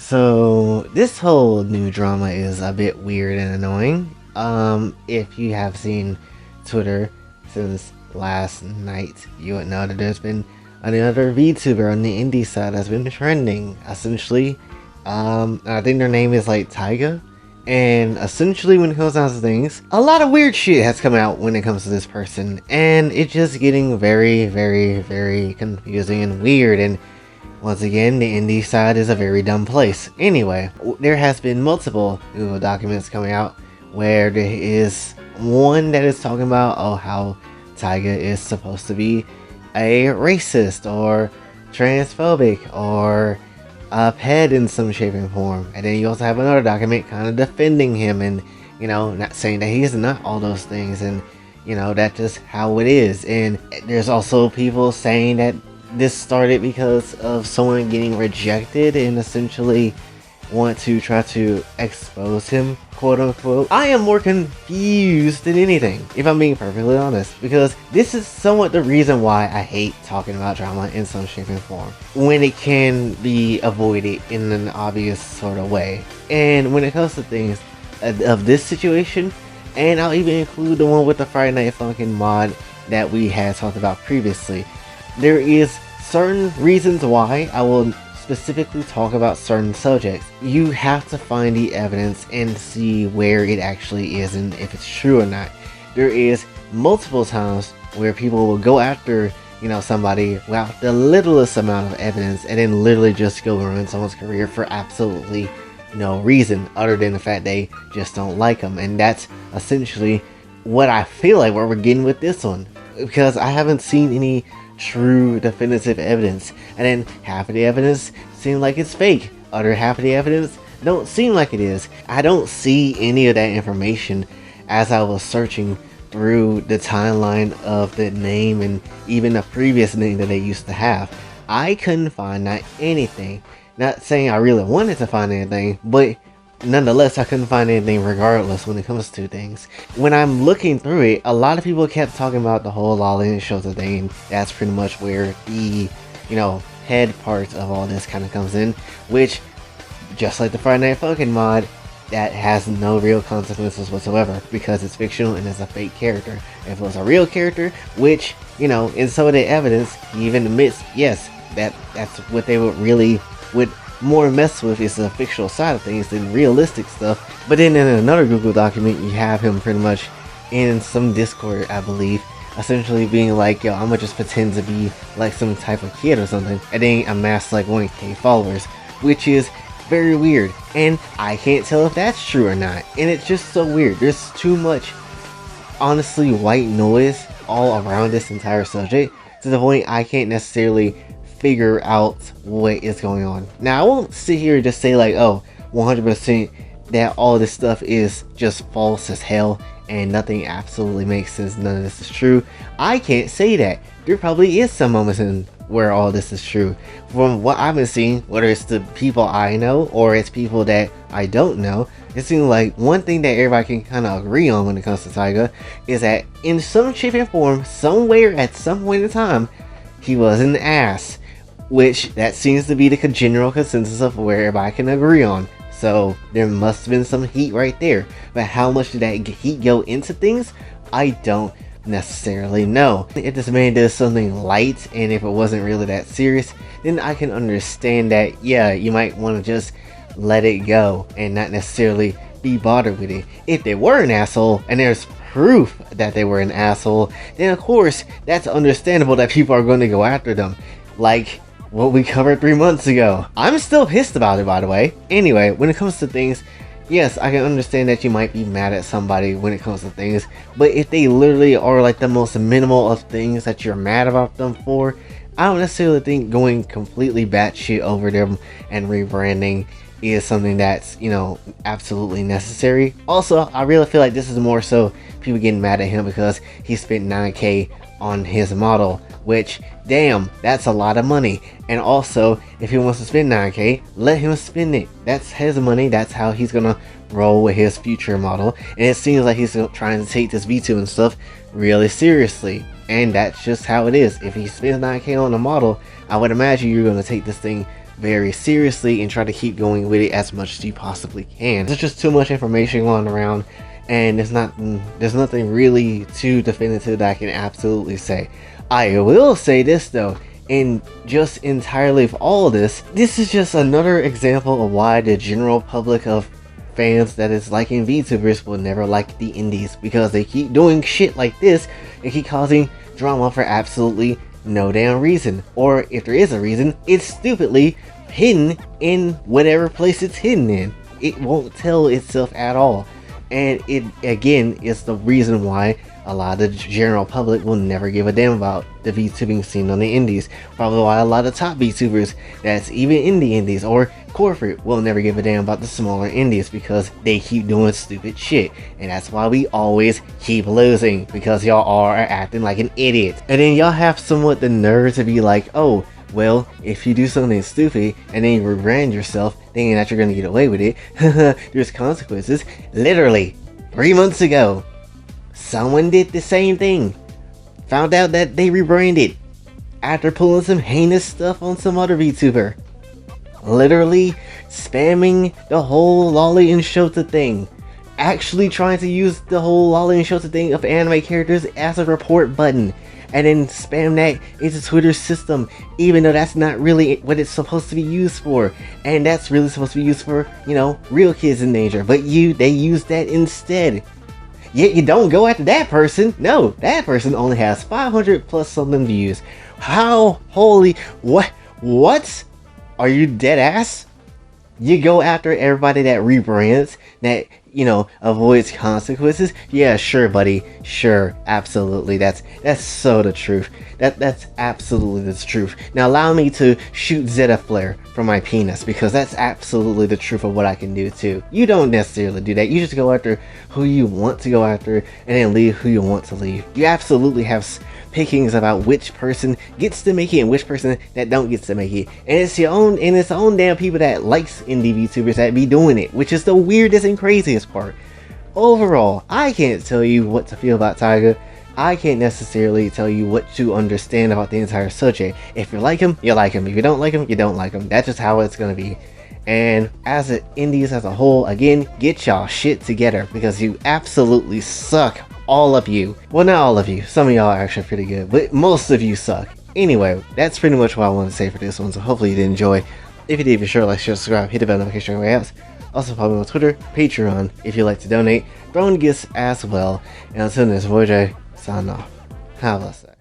So this whole new drama is a bit weird and annoying. If you have seen Twitter since last night, you would know that there's been another VTuber on the indie side that's been trending. Essentially, I think their name is like Taiga. And essentially, when it comes down to things, a lot of weird shit has come out when it comes to this person, and it's just getting very, very, very confusing and weird. And once again, the indie side is a very dumb place. Anyway, there has been multiple Google documents coming out where there is one that is talking about how Taiga is supposed to be a racist or transphobic or a ped in some shape and form. And then you also have another document kind of defending him and, not saying that he is not all those things, and, that's just how it is. And there's also people saying that this started because of someone getting rejected and essentially want to try to expose him, quote unquote. I am more confused than anything, if I'm being perfectly honest, because this is somewhat the reason why I hate talking about drama in some shape and form, when it can be avoided in an obvious sort of way. And when it comes to things of this situation, and I'll even include the one with the Friday Night Funkin' mod that we had talked about previously, there is certain reasons why I will specifically talk about certain subjects. You have to find the evidence and see where it actually is and if it's true or not. There is multiple times where people will go after, somebody without the littlest amount of evidence and then literally just go ruin someone's career for absolutely no reason other than the fact they just don't like them. And that's essentially what I feel like what we're getting with this one, because I haven't seen any true definitive evidence, and then half of the evidence seem like it's fake, other half of the evidence don't seem like it is. I don't see any of that information as I was searching through the timeline of the name and even the previous name that they used to have. I couldn't find not anything. Not saying I really wanted to find anything, but nonetheless, I couldn't find anything regardless when it comes to things. When I'm looking through it, a lot of people kept talking about the whole Lolly and Shota thing. That's pretty much where the, head part of all this kind of comes in, which, just like the Friday Night Funkin' mod, that has no real consequences whatsoever because it's fictional and it's a fake character. If it was a real character, which, in some of the evidence, he even admits, yes, that's what they would more mess with is the fictional side of things than realistic stuff. But then in another Google document, you have him pretty much in some Discord, I believe, essentially being like, yo, I'm gonna just pretend to be like some type of kid or something, and then amass like 1K followers, which is very weird, and I can't tell if that's true or not. And it's just so weird. There's too much, honestly, white noise all around this entire subject to the point I can't necessarily figure out what is going on. Now, I won't sit here and just say like, oh, 100% that all this stuff is just false as hell and nothing absolutely makes sense, none of this is true. I can't say that. There probably is some moments in where all this is true. From what I've been seeing, whether it's the people I know or it's people that I don't know, it seems like one thing that everybody can kind of agree on when it comes to Taiga is that in some shape and form, somewhere at some point in time, he was an ass. Which that seems to be the general consensus of where everybody can agree on. So there must have been some heat right there. But how much did that heat go into things? I don't necessarily know. If this man does something light and if it wasn't really that serious, then I can understand that, yeah, you might want to just let it go and not necessarily be bothered with it. If they were an asshole and there's proof that they were an asshole, then of course that's understandable that people are going to go after them. Like what we covered 3 months ago. I'm still pissed about it, by the way. Anyway, when it comes to things, yes, I can understand that you might be mad at somebody when it comes to things, but if they literally are like the most minimal of things that you're mad about them for, I don't necessarily think going completely batshit over them and rebranding is something that's, absolutely necessary. Also, I really feel like this is more so people getting mad at him because he spent 9K on his model, which, damn, that's a lot of money. And also, if he wants to spend 9K, let him spend it. That's his money. That's how he's gonna roll with his future model. And it seems like he's trying to take this VTuber and stuff really seriously. And that's just how it is. If he spends 9K on a model, I would imagine you're gonna take this thing very seriously and try to keep going with it as much as you possibly can. There's just too much information going around, and there's nothing really too definitive that I can absolutely say. I will say this though, and just entirely of all this is just another example of why the general public of fans that is liking VTubers will never like the indies, because they keep doing shit like this and keep causing drama for absolutely no damn reason. Or if there is a reason, it's stupidly hidden in whatever place it's hidden in. It won't tell itself at all. And it again is the reason why a lot of the general public will never give a damn about the VTubing scene on the indies. Probably why a lot of top VTubers that's even in the indies or corporate will never give a damn about the smaller indies, because they keep doing stupid shit. And that's why we always keep losing, because y'all are acting like an idiot. And then y'all have somewhat the nerve to be like, oh, well, if you do something stupid and then you rebrand yourself thinking that you're gonna get away with it, there's consequences. Literally 3 months ago, someone did the same thing. Found out that they rebranded after pulling some heinous stuff on some other VTuber. Literally spamming the whole Lolly and Shota thing. Actually trying to use the whole Lolly and Shota thing of anime characters as a report button. And then spam that into Twitter's system, even though that's not really what it's supposed to be used for. And that's really supposed to be used for, you know, real kids in danger. But they use that instead. Yet you don't go after that person. No, that person only has 500 plus something views. How? Holy, what? Are you dead ass? You go after everybody that rebrands, that, you know, avoids consequences? Yeah, sure, buddy. Sure, absolutely. That's so the truth. That's absolutely the truth. Now allow me to shoot Zeta Flare from my penis, because that's absolutely the truth of what I can do too. You don't necessarily do that. You just go after who you want to go after, and then leave who you want to leave. You absolutely have pickings about which person gets to make it and which person that don't get to make it. And it's the own damn people that likes indie VTubers that be doing it, which is the weirdest and craziest part. Overall, I can't tell you what to feel about Taiga. I can't necessarily tell you what to understand about the entire subject. If you like him, you like him. If you don't like him, you don't like him. That's just how it's gonna be. And as the indies as a whole, again, get y'all shit together, because you absolutely suck. All of you. Well, not all of you. Some of y'all are actually pretty good, but most of you suck. Anyway, that's pretty much what I want to say for this one, so hopefully you did enjoy. If you did, be sure to like, share, subscribe, hit the bell notification everywhere else. Also follow me on Twitter, Patreon, if you'd like to donate, throw in gifts as well. And until next, Voyager, sign off. Have a blessed day.